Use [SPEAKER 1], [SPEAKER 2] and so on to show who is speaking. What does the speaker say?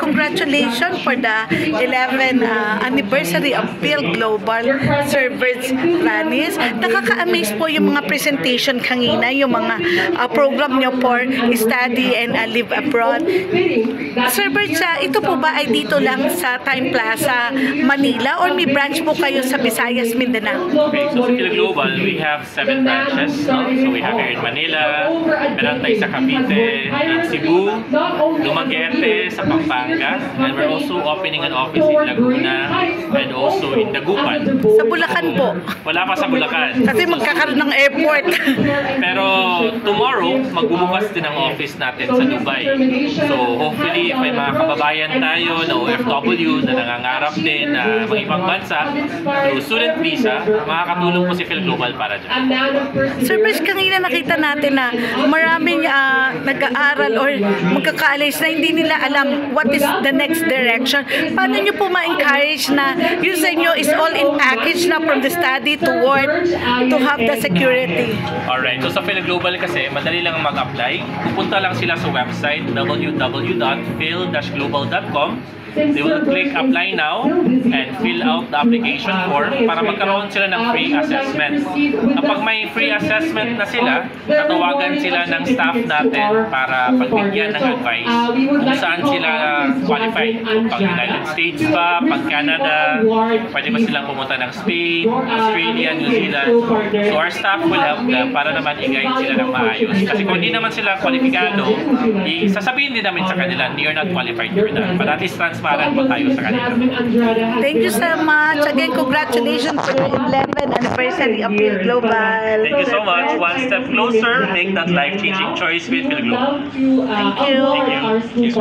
[SPEAKER 1] congratulations for the 11th anniversary of Phil Global Sir Birds Ranis. Nakaka-amaze po yung mga presentation kanina, yung mga program nyo for study and live abroad. Sir Birds, ito po ba ay dito lang sa Time Plaza, Manila, or may branch po kayo sa Visayas, Mindanao?
[SPEAKER 2] Okay, so sa Phil Global, we have 7 branches. No? So we have here in Manila, meron tayo sa Cavite, in Cebu, Dumaguete, sa Pampanga, and we're also opening an office in Laguna and also in Dagupan.
[SPEAKER 1] Sa Bulacan po?
[SPEAKER 2] Wala pa sa Bulacan.
[SPEAKER 1] Kasi magkakaroon ng airport.
[SPEAKER 2] Pero tomorrow, magbubukas din ang office natin sa Dubai. So hopefully, if may mga kababayan tayo na OFW na nangangarap din na mga ibang bansa through student visa, makakatulong po si Phil Global para dyan.
[SPEAKER 1] Sir Birds, kanina nakita natin na maraming nag-aaral or magkaka-alis na hindi nila alam what is the next direction. Paano nyo po ma-encourage na yung sa inyo is all in package na from the study to work to have the security?
[SPEAKER 2] Alright, so sa Phil Global kasi, madali lang mag-apply. Pupunta lang sila sa website www.phil-global.com. They will click apply now and fill out the application form para magkaroon sila ng free assessment. Kapag may free assessment na sila, tatawagan sila ng staff natin para pagbigyan ng advice kung saan sila qualified. Pag United States ba, pag Canada, pwede ba silang pumunta ng Spain, Australia, New Zealand. So our staff will help them para naman i-guide sila ng maayos. Kasi kung hindi naman sila kwalipikado, sasabihin din namin sa kanila, you're not qualified for that. But at least transparent po tayo sa kanila.
[SPEAKER 1] Thank you so much. Again, congratulations for your 11th anniversary of Phil Global.
[SPEAKER 2] Thank you so much. One step closer, make that life-changing choice with Phil Global.
[SPEAKER 1] Thank you.
[SPEAKER 2] Thank you.